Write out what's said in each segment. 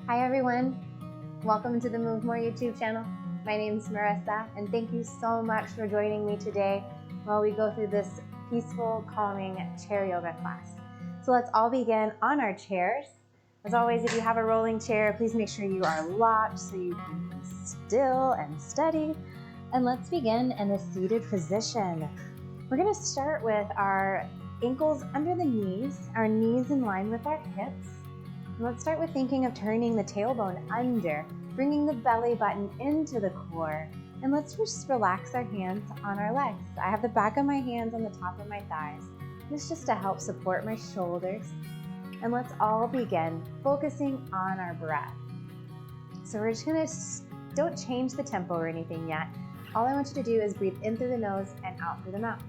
Hi everyone, welcome to the Move More YouTube channel. My name is Marissa and thank you so much for joining me today while we go through this peaceful, calming chair yoga class. So let's all begin on our chairs. As always, if you have a rolling chair, please make sure you are locked so you can be still and steady. And let's begin in a seated position. We're going to start with our ankles under the knees, our knees in line with our hips. Let's start with thinking of turning the tailbone under, bringing the belly button into the core. And let's just relax our hands on our legs. I have the back of my hands on the top of my thighs. This is just to help support my shoulders. And let's all begin focusing on our breath. So we're just gonna, don't change the tempo or anything yet. All I want you to do is breathe in through the nose and out through the mouth.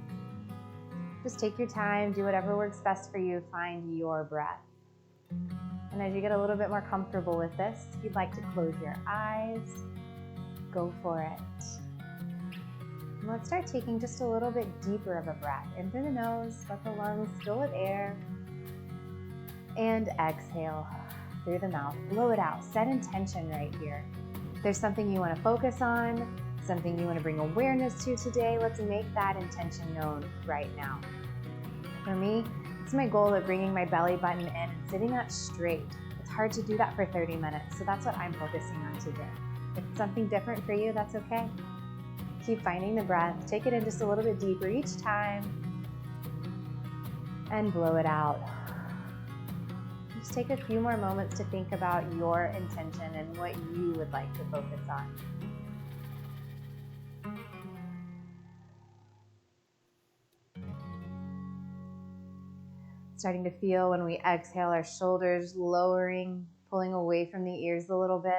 Just take your time, do whatever works best for you, find your breath. And as you get a little bit more comfortable with this, if you'd like to close your eyes, go for it. And let's start taking just a little bit deeper of a breath. In through the nose, let the lungs fill with air. And exhale through the mouth, blow it out. Set intention right here. If there's something you want to focus on, something you want to bring awareness to today, let's make that intention known right now. For me, it's my goal of bringing my belly button in and sitting up straight. It's hard to do that for 30 minutes, so that's what I'm focusing on today. If it's something different for you, that's okay. Keep finding the breath. Take it in just a little bit deeper each time. And blow it out. Just take a few more moments to think about your intention and what you would like to focus on. Starting to feel when we exhale our shoulders lowering, pulling away from the ears a little bit.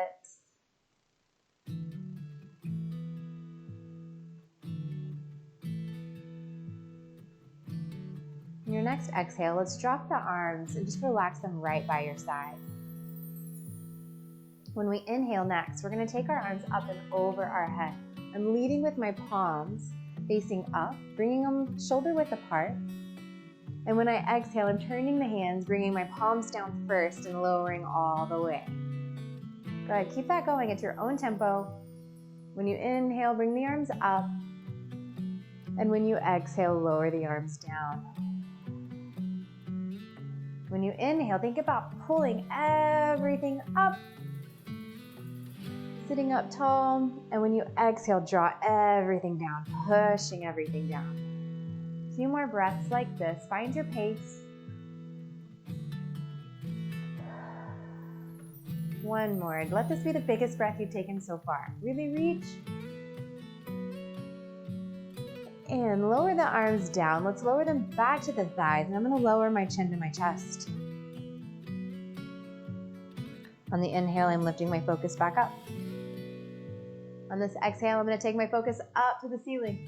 In your next exhale, let's drop the arms and just relax them right by your side. When we inhale next, we're going to take our arms up and over our head. I'm leading with my palms facing up, bringing them shoulder width apart. And when I exhale, I'm turning the hands, bringing my palms down first and lowering all the way. Go ahead, keep that going at your own tempo. When you inhale, bring the arms up. And when you exhale, lower the arms down. When you inhale, think about pulling everything up, sitting up tall. And when you exhale, draw everything down, pushing everything down. A few more breaths like this. Find your pace. One more. Let this be the biggest breath you've taken so far. Really reach. And lower the arms down. Let's lower them back to the thighs. And I'm going to lower my chin to my chest. On the inhale, I'm lifting my focus back up. On this exhale, I'm going to take my focus up to the ceiling.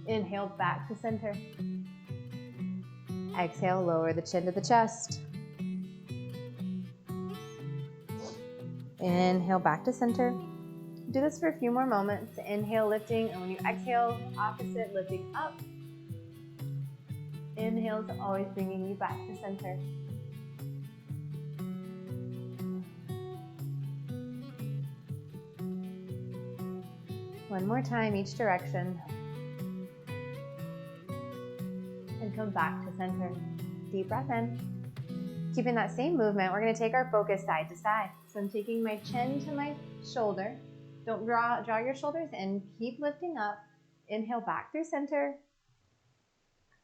Inhale, back to center. Exhale, lower the chin to the chest. Inhale, back to center. Do this for a few more moments. Inhale, lifting, and when you exhale, opposite, lifting up. Inhale is always bringing you back to center. One more time, each direction. And come back to center. Deep breath in. Keeping that same movement, we're going to take our focus side to side. So I'm taking my chin to my shoulder. Don't draw your shoulders in. Keep lifting up. Inhale back through center.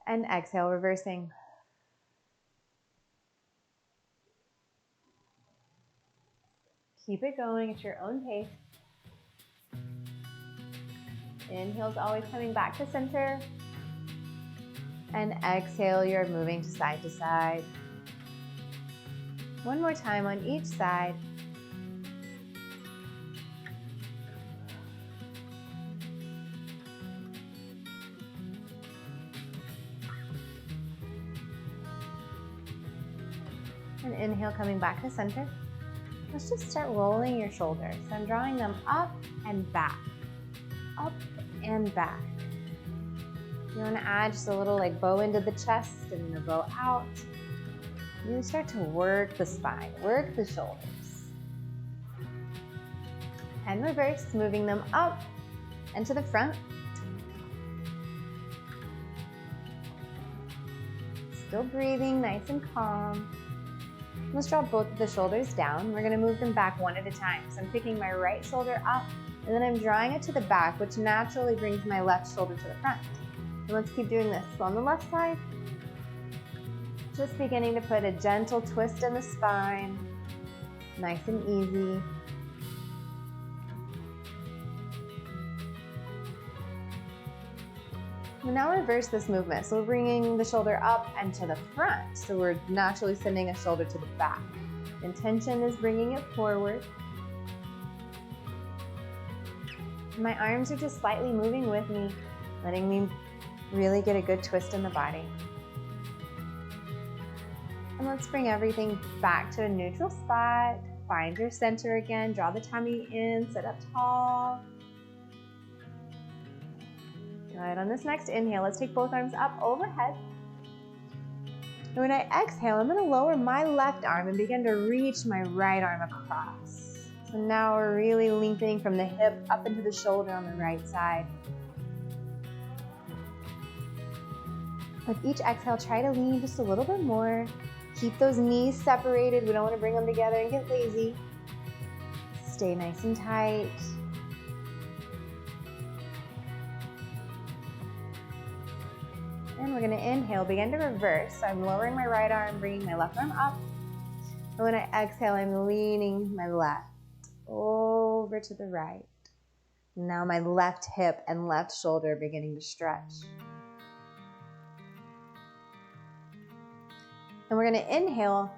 And exhale, reversing. Keep it going at your own pace. Inhale's always coming back to center. And exhale, you're moving to side. One more time on each side. And inhale, coming back to center. Let's just start rolling your shoulders. So I'm drawing them up and back. Up and back. You want to add just a little like bow into the chest and the bow out. Really start to work the spine, work the shoulders. And reverse, moving them up and to the front. Still breathing, nice and calm. Let's drop both of the shoulders down. We're gonna move them back one at a time. So I'm picking my right shoulder up, and then I'm drawing it to the back, which naturally brings my left shoulder to the front. And let's keep doing this. So on the left side, just beginning to put a gentle twist in the spine, nice and easy. And now reverse this movement. So we're bringing the shoulder up and to the front. So we're naturally sending a shoulder to the back. Intention is bringing it forward. My arms are just slightly moving with me, letting me really get a good twist in the body. And let's bring everything back to a neutral spot. Find your center again, draw the tummy in, sit up tall. Good. On this next inhale, let's take both arms up overhead. And when I exhale, I'm going to lower my left arm and begin to reach my right arm across. So now we're really lengthening from the hip up into the shoulder on the right side. With each exhale, try to lean just a little bit more. Keep those knees separated. We don't want to bring them together and get lazy. Stay nice and tight. And we're going to inhale, begin to reverse. So I'm lowering my right arm, bringing my left arm up. And when I exhale, I'm leaning my left over to the right. Now my left hip and left shoulder beginning to stretch. And we're going to inhale,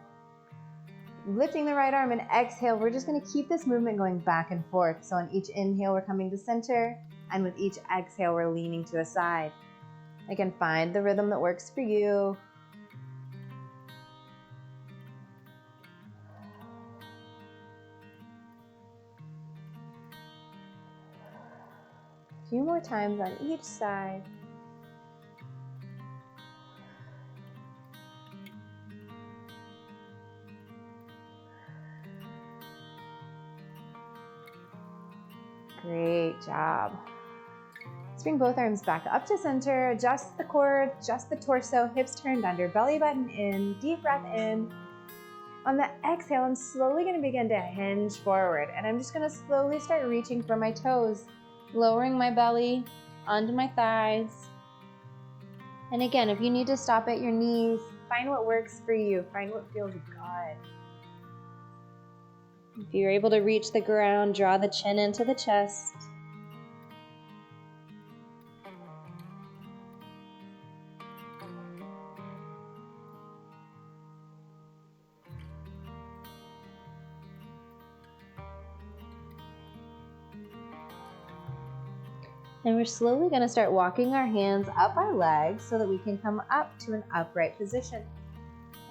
lifting the right arm, and exhale. We're just going to keep this movement going back and forth. So on each inhale, we're coming to center. And with each exhale, we're leaning to a side. Again, find the rhythm that works for you. A few more times on each side. Great job. Let's bring both arms back up to center, adjust the core, adjust the torso, hips turned under, belly button in, deep breath in. On the exhale, I'm slowly going to begin to hinge forward, and I'm just going to slowly start reaching for my toes, lowering my belly onto my thighs. And again, if you need to stop at your knees, find what works for you, find what feels good. If you're able to reach the ground, draw the chin into the chest. And we're slowly going to start walking our hands up our legs so that we can come up to an upright position.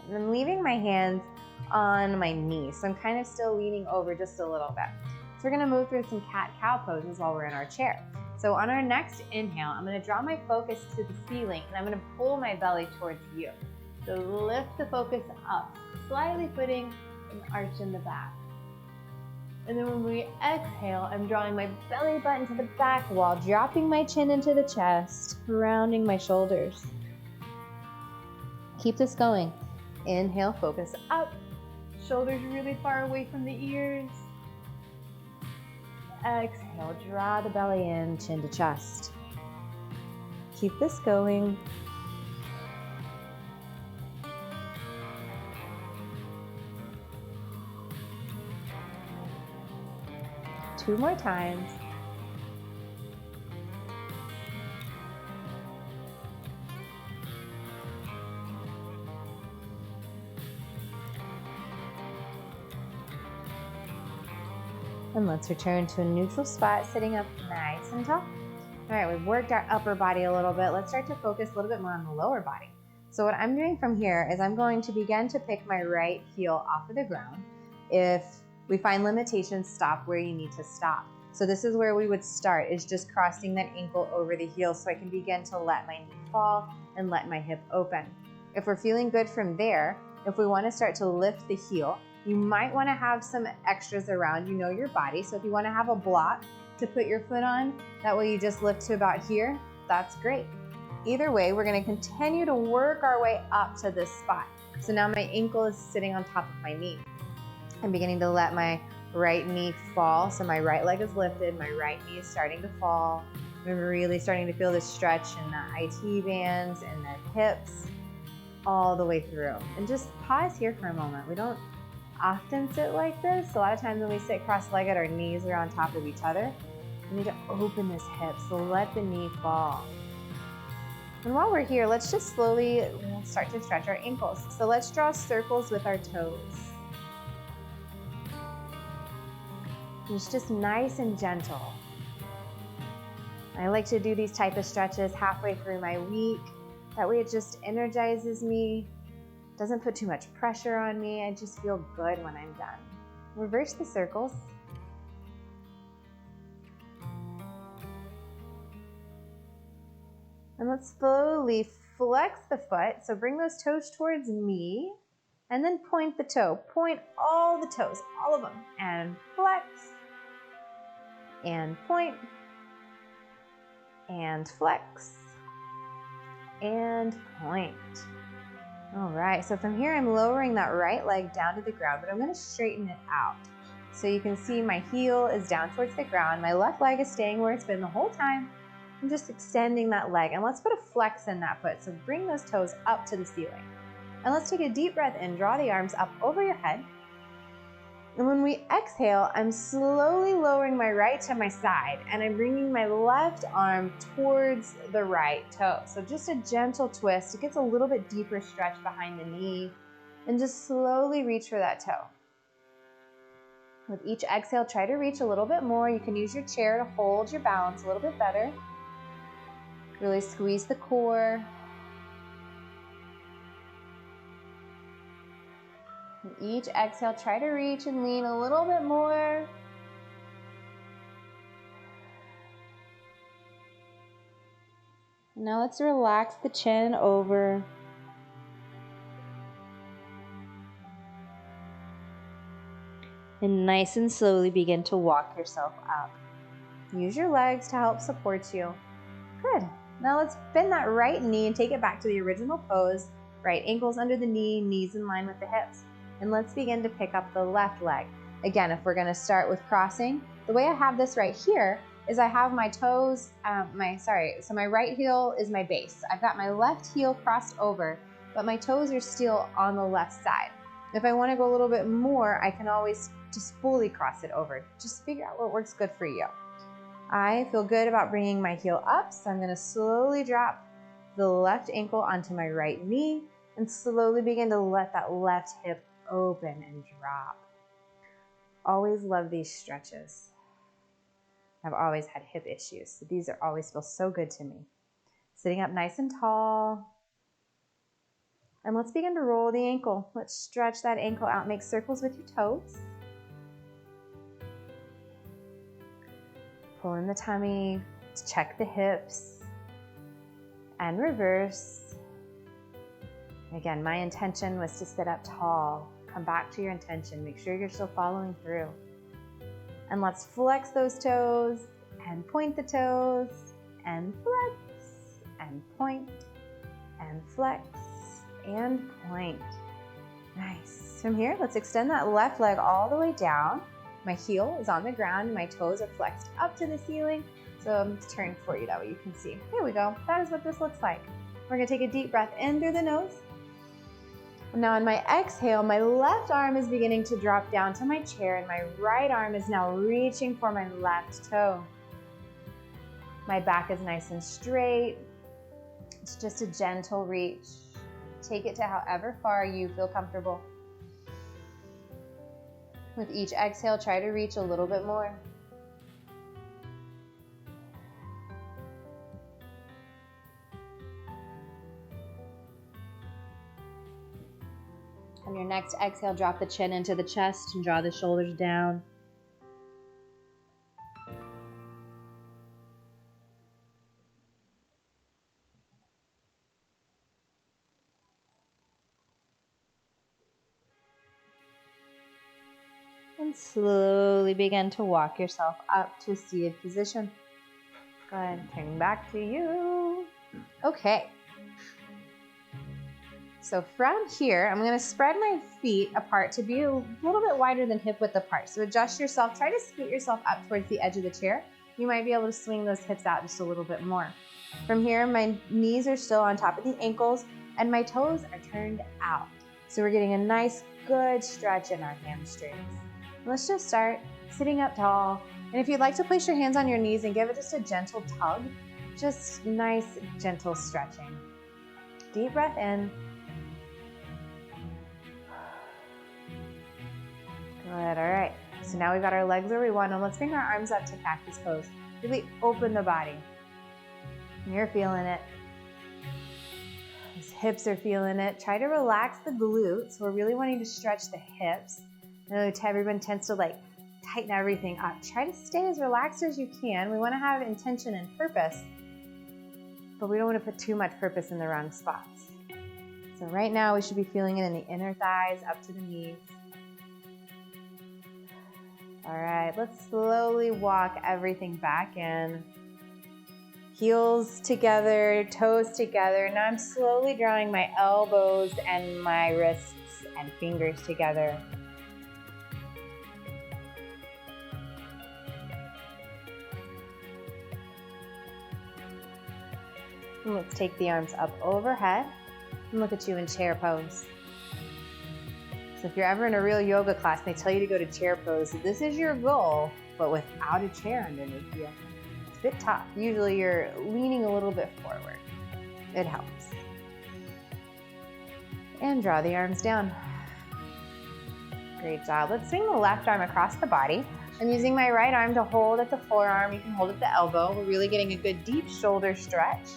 And I'm leaving my hands on my knees, so I'm kind of still leaning over just a little bit. So we're going to move through some cat-cow poses while we're in our chair. So on our next inhale, I'm going to draw my focus to the ceiling, and I'm going to pull my belly towards you. So lift the focus up, slightly putting an arch in the back. And then when we exhale, I'm drawing my belly button to the back wall, dropping my chin into the chest, rounding my shoulders. Keep this going. Inhale, focus up. Shoulders really far away from the ears. Exhale, draw the belly in, chin to chest. Keep this going. Two more times. And let's return to a neutral spot, sitting up nice and tall. All right, we've worked our upper body a little bit. Let's start to focus a little bit more on the lower body. So what I'm doing from here is I'm going to begin to pick my right heel off of the ground. If we find limitations, stop where you need to stop. So this is where we would start, is just crossing that ankle over the heel so I can begin to let my knee fall and let my hip open. If we're feeling good from there, if we want to start to lift the heel, you might want to have some extras around, your body. So if you want to have a block to put your foot on, that way you just lift to about here, that's great. Either way, we're going to continue to work our way up to this spot. So now my ankle is sitting on top of my knee. I'm beginning to let my right knee fall. So my right leg is lifted, my right knee is starting to fall. I'm really starting to feel this stretch in the IT bands and the hips all the way through. And just pause here for a moment. We don't often sit like this. A lot of times when we sit cross-legged, our knees are on top of each other. We need to open this hip, so let the knee fall. And while we're here, let's just slowly start to stretch our ankles. So let's draw circles with our toes. It's just nice and gentle. I like to do these type of stretches halfway through my week. That way it just energizes me, doesn't put too much pressure on me. I just feel good when I'm done. Reverse the circles. And let's slowly flex the foot. So bring those toes towards me and then point the toe. Point all the toes, all of them, and flex and point and flex and point. All right, so from here I'm lowering that right leg down to the ground, but I'm going to straighten it out. So you can see my heel is down towards the ground. My left leg is staying where it's been the whole time. I'm just extending that leg, and let's put a flex in that foot. So bring those toes up to the ceiling. And let's take a deep breath in, draw the arms up over your head. And when we exhale, I'm slowly lowering my right to my side, and I'm bringing my left arm towards the right toe. So just a gentle twist. It gets a little bit deeper stretch behind the knee, and just slowly reach for that toe. With each exhale, try to reach a little bit more. You can use your chair to hold your balance a little bit better. Really squeeze the core. With each exhale, try to reach and lean a little bit more. Now let's relax the chin over. And nice and slowly begin to walk yourself up. Use your legs to help support you. Good. Now let's bend that right knee and take it back to the original pose. Right ankles under the knee, knees in line with the hips. And let's begin to pick up the left leg. Again, if we're going to start with crossing, the way I have this right here is I have my toes, so my right heel is my base. I've got my left heel crossed over, but my toes are still on the left side. If I want to go a little bit more, I can always just fully cross it over. Just figure out what works good for you. I feel good about bringing my heel up, so I'm going to slowly drop the left ankle onto my right knee and slowly begin to let that left hip open and drop. Always love these stretches. I've always had hip issues, so these always feel so good to me. Sitting up nice and tall. And let's begin to roll the ankle. Let's stretch that ankle out. Make circles with your toes. Pull in the tummy. Check the hips. And reverse. Again, my intention was to sit up tall. Come back to your intention. Make sure you're still following through. And let's flex those toes and point the toes and flex and point and flex and point. Nice. From here, let's extend that left leg all the way down. My heel is on the ground and my toes are flexed up to the ceiling. So I'm going to turn for you that way you can see. There we go. That is what this looks like. We're going to take a deep breath in through the nose. Now on my exhale, my left arm is beginning to drop down to my chair and my right arm is now reaching for my left toe. My back is nice and straight. It's just a gentle reach. Take it to however far you feel comfortable. With each exhale, try to reach a little bit more. On your next exhale, drop the chin into the chest and draw the shoulders down. And slowly begin to walk yourself up to a seated position. Go ahead, turning back to you. Okay. So from here, I'm gonna spread my feet apart to be a little bit wider than hip width apart. So adjust yourself, try to scoot yourself up towards the edge of the chair. You might be able to swing those hips out just a little bit more. From here, my knees are still on top of the ankles and my toes are turned out. So we're getting a nice, good stretch in our hamstrings. Let's just start sitting up tall. And if you'd like to place your hands on your knees and give it just a gentle tug, just nice, gentle stretching. Deep breath in. Good, all right. So now we've got our legs where we want them. Let's bring our arms up to cactus pose. Really open the body. You're feeling it. Those hips are feeling it. Try to relax the glutes. We're really wanting to stretch the hips. I know everyone tends to tighten everything up. Try to stay as relaxed as you can. We want to have intention and purpose, but we don't want to put too much purpose in the wrong spots. So right now we should be feeling it in the inner thighs up to the knees. All right, let's slowly walk everything back in. Heels together, toes together. Now I'm slowly drawing my elbows and my wrists and fingers together. And let's take the arms up overhead and look at you in chair pose. So if you're ever in a real yoga class and they tell you to go to chair pose, this is your goal, but without a chair underneath you. It's a bit tough. Usually you're leaning a little bit forward. It helps. And draw the arms down. Great job. Let's swing the left arm across the body. I'm using my right arm to hold at the forearm. You can hold at the elbow. We're really getting a good deep shoulder stretch.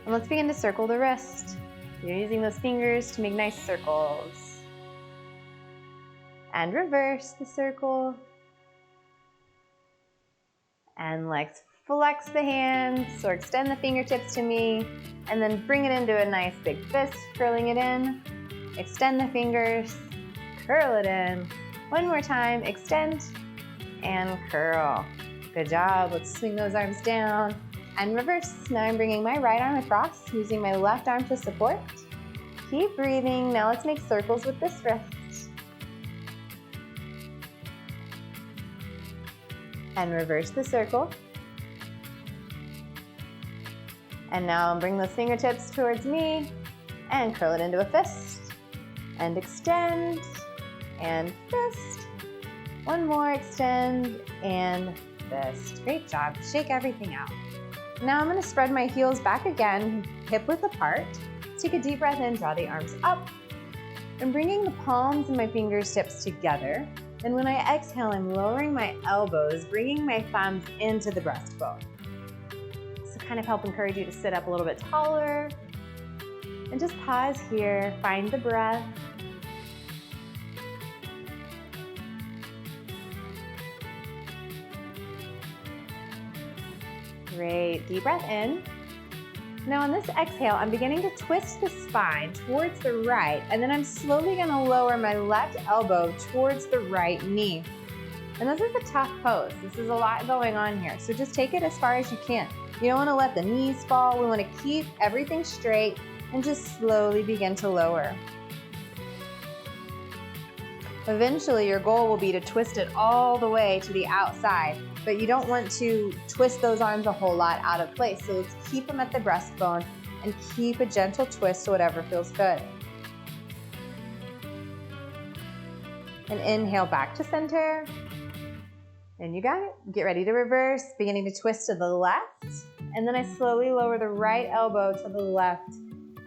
And let's begin to circle the wrist. You're using those fingers to make nice circles. And reverse the circle. And let's flex the hands or extend the fingertips to me. And then bring it into a nice big fist, curling it in. Extend the fingers, curl it in. One more time, extend and curl. Good job. Let's swing those arms down and reverse. Now I'm bringing my right arm across, using my left arm to support. Keep breathing. Now let's make circles with this wrist. And reverse the circle. And now bring those fingertips towards me and curl it into a fist. And extend and fist. One more, extend and fist. Great job. Shake everything out. Now I'm going to spread my heels back again, hip width apart. Take a deep breath in, draw the arms up. I'm bringing the palms and my fingertips together. And when I exhale, I'm lowering my elbows, bringing my thumbs into the breastbone. So kind of help encourage you to sit up a little bit taller. And just pause here, find the breath. Great, deep breath in. Now on this exhale, I'm beginning to twist the spine towards the right, and then I'm slowly gonna lower my left elbow towards the right knee. And this is a tough pose. This is a lot going on here. So just take it as far as you can. You don't wanna let the knees fall. We wanna keep everything straight and just slowly begin to lower. Eventually, your goal will be to twist it all the way to the outside, but you don't want to twist those arms a whole lot out of place. So let's keep them at the breastbone and keep a gentle twist to whatever feels good. And inhale back to center. And you got it. Get ready to reverse, beginning to twist to the left. And then I slowly lower the right elbow to the left.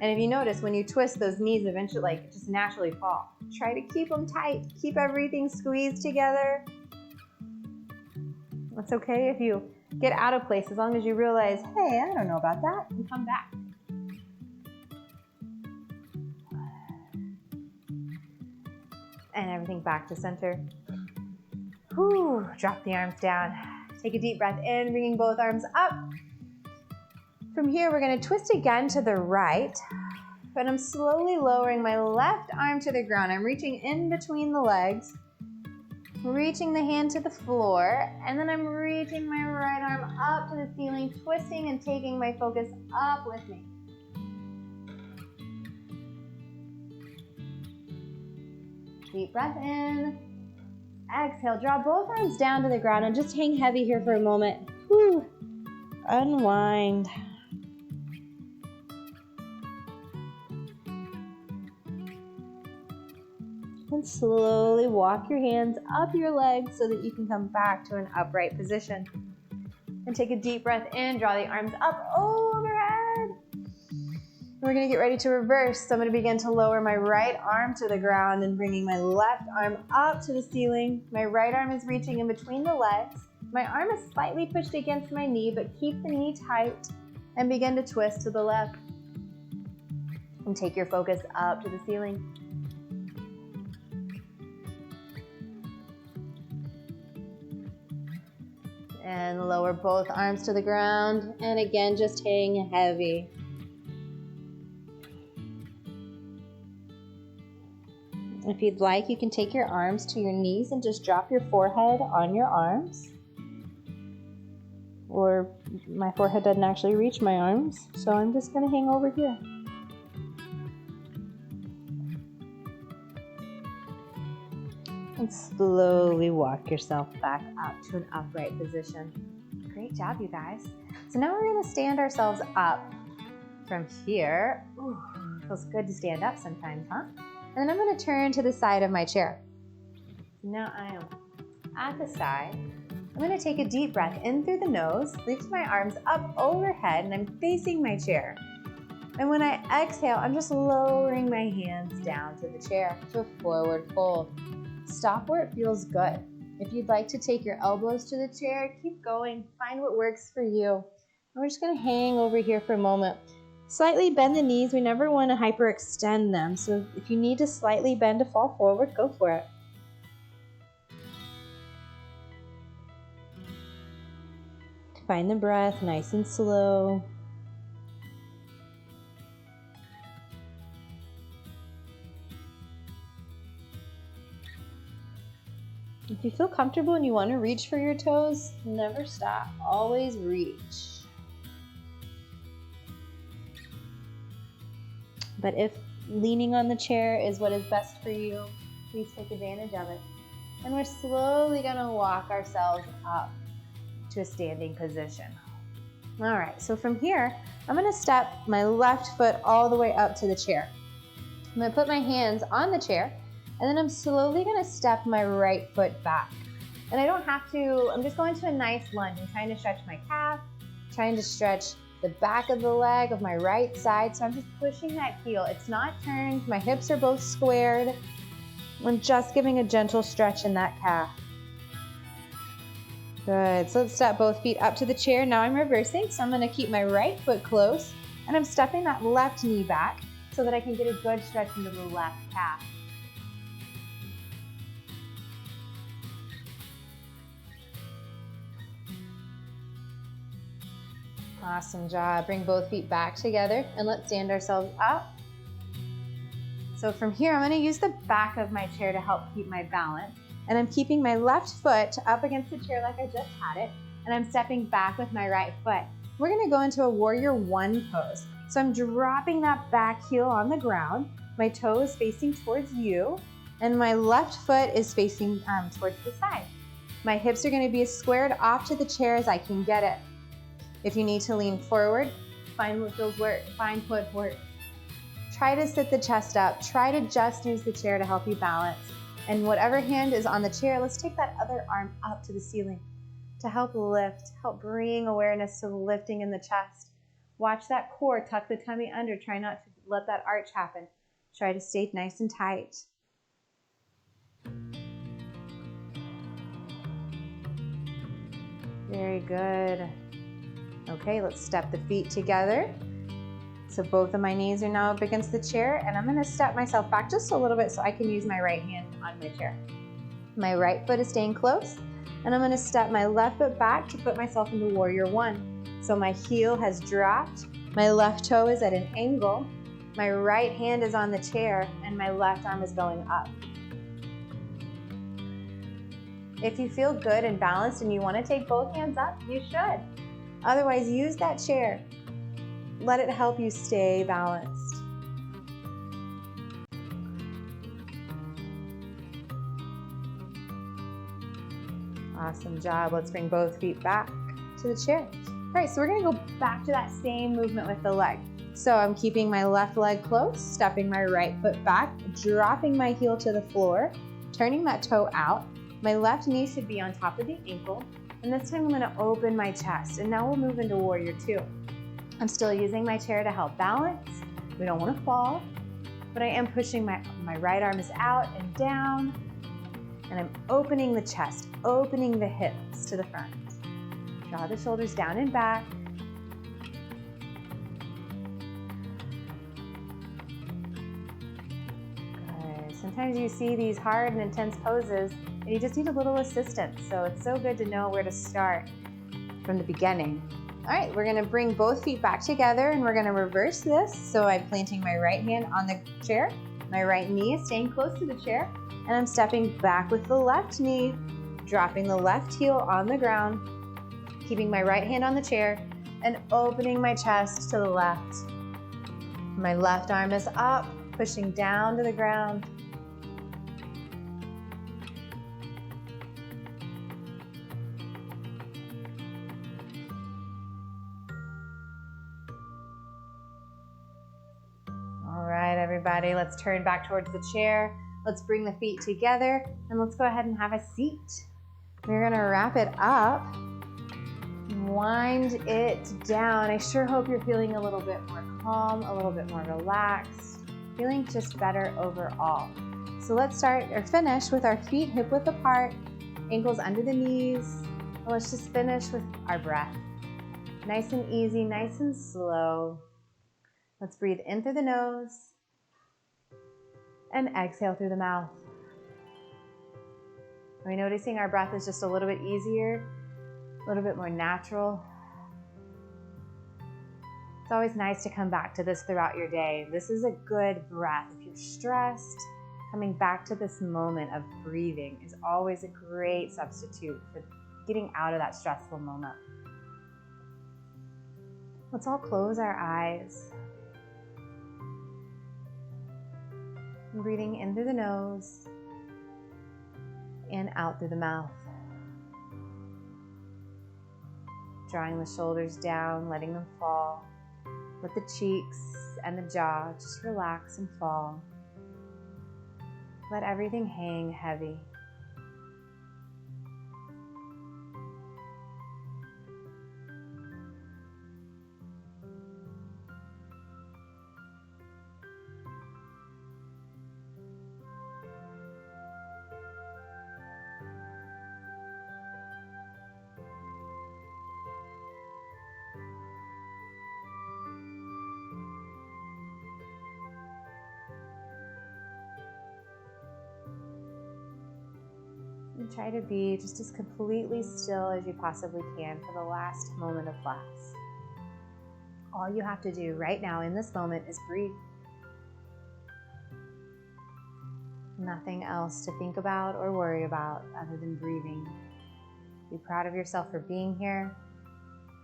And if you notice, when you twist, those knees eventually just naturally fall. Try to keep them tight. Keep everything squeezed together. It's okay if you get out of place as long as you realize, hey, I don't know about that, and come back. And everything back to center. Whew, drop the arms down. Take a deep breath in, bringing both arms up. From here, we're gonna twist again to the right. But I'm slowly lowering my left arm to the ground. I'm reaching in between the legs, reaching the hand to the floor, and then I'm reaching my right arm up to the ceiling, twisting and taking my focus up with me. Deep breath in. Exhale, draw both arms down to the ground and just hang heavy here for a moment. Whew. Unwind. And slowly walk your hands up your legs so that you can come back to an upright position. And take a deep breath in, draw the arms up overhead. We're gonna get ready to reverse. So I'm gonna begin to lower my right arm to the ground and bringing my left arm up to the ceiling. My right arm is reaching in between the legs. My arm is slightly pushed against my knee, but keep the knee tight and begin to twist to the left. And take your focus up to the ceiling. And lower both arms to the ground. And again, just hang heavy. If you'd like, you can take your arms to your knees and just drop your forehead on your arms. Or my forehead doesn't actually reach my arms, so I'm just going to hang over here. And slowly walk yourself back up to an upright position. Great job, you guys. So now we're going to stand ourselves up from here. Ooh, feels good to stand up sometimes, huh? And then I'm going to turn to the side of my chair. Now I am at the side. I'm going to take a deep breath in through the nose, lift my arms up overhead, and I'm facing my chair. And when I exhale, I'm just lowering my hands down to the chair to a forward fold. Stop where it feels good. If you'd like to take your elbows to the chair, keep going. Find what works for you. And we're just going to hang over here for a moment. Slightly bend the knees. We never want to hyperextend them. So if you need to slightly bend to fall forward, go for it. Find the breath nice and slow. If you feel comfortable and you want to reach for your toes, never stop. Always reach. But if leaning on the chair is what is best for you, please take advantage of it. And we're slowly going to walk ourselves up to a standing position. All right, so from here, I'm going to step my left foot all the way up to the chair. I'm going to put my hands on the chair, and then I'm slowly going to step my right foot back. And I don't have to, I'm just going to a nice lunge. I'm trying to stretch my calf, trying to stretch the back of the leg of my right side. So I'm just pushing that heel. It's not turned. My hips are both squared. I'm just giving a gentle stretch in that calf. Good. So let's step both feet up to the chair. Now I'm reversing. So I'm going to keep my right foot close and I'm stepping that left knee back so that I can get a good stretch into the left calf. Awesome job. Bring both feet back together and let's stand ourselves up. So from here, I'm going to use the back of my chair to help keep my balance. And I'm keeping my left foot up against the chair like I just had it. And I'm stepping back with my right foot. We're going to go into a warrior one pose. So I'm dropping that back heel on the ground. My toe is facing towards you. And my left foot is facing towards the side. My hips are going to be as squared off to the chair as I can get it. If you need to lean forward, find what feels work. Find what works. Try to sit the chest up. Try to just use the chair to help you balance. And whatever hand is on the chair, let's take that other arm up to the ceiling to help lift, help bring awareness to the lifting in the chest. Watch that core, tuck the tummy under. Try not to let that arch happen. Try to stay nice and tight. Very good. Okay, let's step the feet together. So both of my knees are now up against the chair, and I'm going to step myself back just a little bit so I can use my right hand on my chair. My right foot is staying close, and I'm going to step my left foot back to put myself into warrior one. So my heel has dropped, my left toe is at an angle, My right hand is on the chair and my left arm is going up. If you feel good and balanced and you want to take both hands up, you should. Otherwise, use that chair. Let it help you stay balanced. Awesome job. Let's bring both feet back to the chair. All right, so we're gonna go back to that same movement with the leg. So I'm keeping my left leg close, stepping my right foot back, dropping my heel to the floor, turning that toe out. My left knee should be on top of the ankle. And this time I'm gonna open my chest. And now we'll move into Warrior Two. I'm still using my chair to help balance. We don't wanna fall, but I am pushing my right arm is out and down. And I'm opening the chest, opening the hips to the front. Draw the shoulders down and back. Good. Sometimes you see these hard and intense poses and you just need a little assistance. So it's so good to know where to start from the beginning. All right, we're gonna bring both feet back together and we're gonna reverse this. So I'm planting my right hand on the chair, my right knee is staying close to the chair, and I'm stepping back with the left knee, dropping the left heel on the ground, keeping my right hand on the chair, and opening my chest to the left. My left arm is up, pushing down to the ground. All right, everybody, let's turn back towards the chair. Let's bring the feet together and let's go ahead and have a seat. We're gonna wrap it up, wind it down. I sure hope you're feeling a little bit more calm, a little bit more relaxed, feeling just better overall. So let's start or finish with our feet hip width apart, ankles under the knees. And let's just finish with our breath. Nice and easy, nice and slow. Let's breathe in through the nose and exhale through the mouth. Are we noticing our breath is just a little bit easier, a little bit more natural? It's always nice to come back to this throughout your day. This is a good breath. If you're stressed, coming back to this moment of breathing is always a great substitute for getting out of that stressful moment. Let's all close our eyes. Breathing in through the nose and out through the mouth. Drawing the shoulders down, letting them fall. Let the cheeks and the jaw just relax and fall. Let everything hang heavy. And try to be just as completely still as you possibly can for the last moment of class. All you have to do right now in this moment is breathe. Nothing else to think about or worry about other than breathing. Be proud of yourself for being here.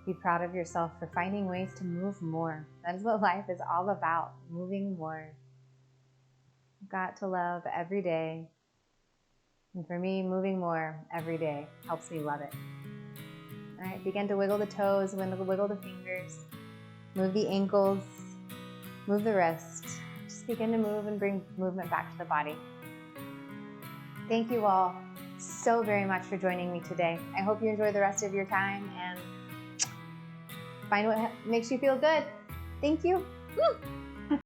Be proud of yourself for finding ways to move more. That is what life is all about, moving more. You've got to love every day. And for me, moving more every day helps me love it. All right, begin to wiggle the toes, wiggle the fingers, move the ankles, move the wrist. Just begin to move and bring movement back to the body. Thank you all so very much for joining me today. I hope you enjoy the rest of your time and find what makes you feel good. Thank you. Woo!